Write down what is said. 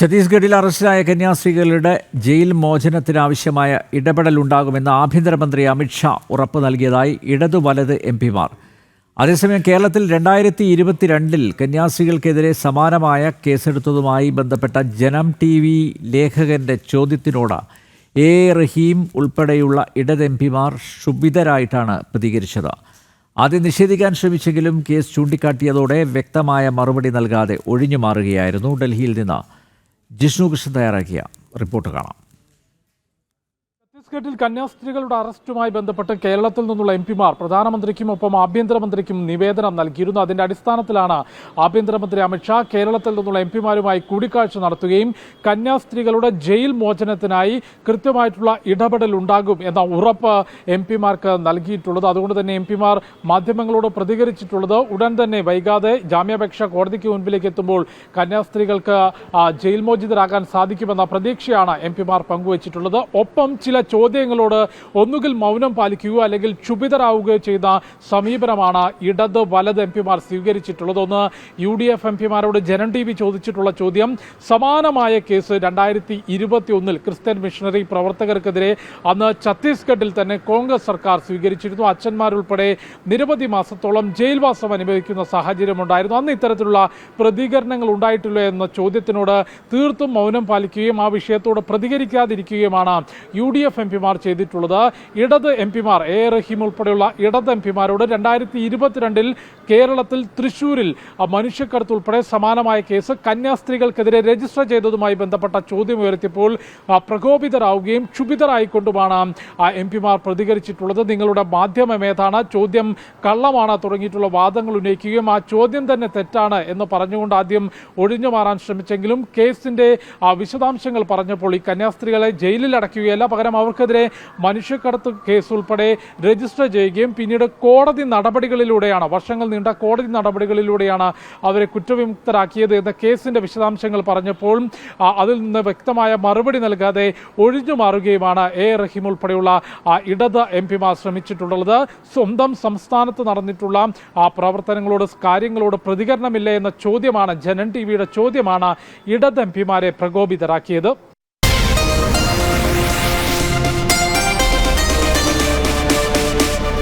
ഛത്തീസ്ഗഡിൽ അറസ്റ്റിലായ കന്യാസ്ത്രീകളുടെ ജയിൽ മോചനത്തിനാവശ്യമായ ഇടപെടലുണ്ടാകുമെന്ന് ആഭ്യന്തരമന്ത്രി അമിത്ഷാ ഉറപ്പു നൽകിയതായി ഇടതു വലത് എംപിമാർ. അതേസമയം കേരളത്തിൽ 2022 കന്യാസ്ത്രീകൾക്കെതിരെ സമാനമായ കേസെടുത്തതുമായി ബന്ധപ്പെട്ട ജനം TV ലേഖകന്റെ ചോദ്യത്തിനോട് എ റഹീം ഉൾപ്പെടെയുള്ള ഇടത് എംപിമാർ ക്ഷുഭിതരായിട്ടാണ് പ്രതികരിച്ചത്. ആദ്യം നിഷേധിക്കാൻ ശ്രമിച്ചെങ്കിലും കേസ് ചൂണ്ടിക്കാട്ടിയതോടെ വ്യക്തമായ മറുപടി നൽകാതെ ഒഴിഞ്ഞു മാറുകയായിരുന്നു. ഡൽഹിയിൽ നിന്ന് ജിഷ്ണു കൃഷ്ണൻ തയ്യാറാക്കിയ റിപ്പോർട്ട് കാണാം. ഛത്തീസ്ഗഡിൽ കന്യാസ്ത്രീകളുടെ അറസ്റ്റുമായി ബന്ധപ്പെട്ട് കേരളത്തിൽ നിന്നുള്ള എംപിമാർ പ്രധാനമന്ത്രിക്കും ഒപ്പം ആഭ്യന്തരമന്ത്രിക്കും നിവേദനം നൽകിയിരുന്നു. അതിന്റെ അടിസ്ഥാനത്തിലാണ് ആഭ്യന്തരമന്ത്രി അമിത്ഷാ കേരളത്തിൽ നിന്നുള്ള എംപിമാരുമായി കൂടിക്കാഴ്ച നടത്തുകയും കന്യാസ്ത്രീകളുടെ ജയിൽ മോചനത്തിനായി കൃത്യമായിട്ടുള്ള ഇടപെടൽ ഉണ്ടാകും എന്ന ഉറപ്പ് എംപിമാർക്ക് നൽകിയിട്ടുള്ളത്. അതുകൊണ്ട് തന്നെ എംപിമാർ മാധ്യമങ്ങളോട് പ്രതികരിച്ചിട്ടുള്ളത് ഉടൻ തന്നെ വൈകാതെ ജാമ്യാപേക്ഷ കോടതിക്ക് മുൻപിലേക്ക് എത്തുമ്പോൾ കന്യാസ്ത്രീകൾക്ക് ജയിൽ മോചിതരാകാൻ സാധിക്കുമെന്ന പ്രതീക്ഷയാണ് എംപിമാർ പങ്കുവച്ചിട്ടുള്ളത്. ഒപ്പം ചില ചോദ്യങ്ങളോട് ഒന്നുകിൽ മൗനം പാലിക്കുകയോ അല്ലെങ്കിൽ ക്ഷുഭിതരാവുകയോ ചെയ്ത സമീപനമാണ് ഇടത് വലത് എംപിമാർ സ്വീകരിച്ചിട്ടുള്ളത്. ഒന്ന്, UDF എംപിമാരോട് ജനം TV ചോദിച്ചിട്ടുള്ള ചോദ്യം, സമാനമായ കേസ് 2021 ക്രിസ്ത്യൻ മിഷണറി പ്രവർത്തകർക്കെതിരെ അന്ന് ഛത്തീസ്ഗഡിൽ തന്നെ കോൺഗ്രസ് സർക്കാർ സ്വീകരിച്ചിരുന്നു. അച്ഛന്മാരുൾപ്പെടെ നിരവധി മാസത്തോളം ജയിൽവാസം അനുഭവിക്കുന്ന സാഹചര്യമുണ്ടായിരുന്നു. അന്ന് ഇത്തരത്തിലുള്ള പ്രതികരണങ്ങൾ ഉണ്ടായിട്ടില്ല എന്ന ചോദ്യത്തിനോട് തീർത്തും മൗനം പാലിക്കുകയും ആ വിഷയത്തോട് പ്രതികരിക്കാതിരിക്കുകയുമാണ് UDF എംപിമാർ ചെയ്തിട്ടുള്ളത്. ഇടത് എംപിമാർ എ റഹീം ഉൾപ്പെടെയുള്ള ഇടത് എംപിമാരോട് 2022 കേരളത്തിൽ തൃശ്ശൂരിൽ മനുഷ്യക്കടത്ത് ഉൾപ്പെടെ സമാനമായ കേസ് കന്യാസ്ത്രീകൾക്കെതിരെ രജിസ്റ്റർ ചെയ്തതുമായി ബന്ധപ്പെട്ട ചോദ്യം ഉയർത്തിയപ്പോൾ പ്രകോപിതരാവുകയും ക്ഷുഭിതരായിക്കൊണ്ടുമാണ് എംപിമാർ പ്രതികരിച്ചിട്ടുള്ളത്. നിങ്ങളുടെ മാധ്യമം ഏതാണ്, ചോദ്യം കള്ളമാണ് തുടങ്ങിയിട്ടുള്ള വാദങ്ങൾ ഉന്നയിക്കുകയും ആ ചോദ്യം തന്നെ തെറ്റാണ് എന്ന് പറഞ്ഞുകൊണ്ട് ആദ്യം ഒഴിഞ്ഞു മാറാൻ ശ്രമിച്ചെങ്കിലും കേസിന്റെ വിശദാംശങ്ങൾ പറഞ്ഞപ്പോൾ ഈ കന്യാസ്ത്രീകളെ ജയിലിൽ അടയ്ക്കുകയല്ല, പകരം അവർക്കെതിരെ മനുഷ്യക്കടത്ത് കേസ് ഉൾപ്പെടെ രജിസ്റ്റർ ചെയ്യുകയും പിന്നീട് കോടതി നടപടികളിലൂടെയാണ്, വർഷങ്ങൾ നീണ്ട കോടതി നടപടികളിലൂടെയാണ് അവരെ കുറ്റവിമുക്തരാക്കിയത് എന്ന കേസിന്റെ വിശദാംശങ്ങൾ പറഞ്ഞപ്പോൾ അതിൽ നിന്ന് വ്യക്തമായ മറുപടി നൽകാതെ ഒഴിഞ്ഞു മാറുകയുമാണ് എ റഹീം ഉൾപ്പെടെയുള്ള ഇടത് എംപിമാർ ശ്രമിച്ചിട്ടുള്ളത്. സ്വന്തം സംസ്ഥാനത്ത് നടന്നിട്ടുള്ള പ്രവർത്തനങ്ങളോട് കാര്യങ്ങളോട് പ്രതികരണമില്ല എന്ന ചോദ്യമാണ്, ജനം TVയുടെ ചോദ്യമാണ് ഇടത് എംപിമാരെ പ്രകോപിതരാക്കിയത്.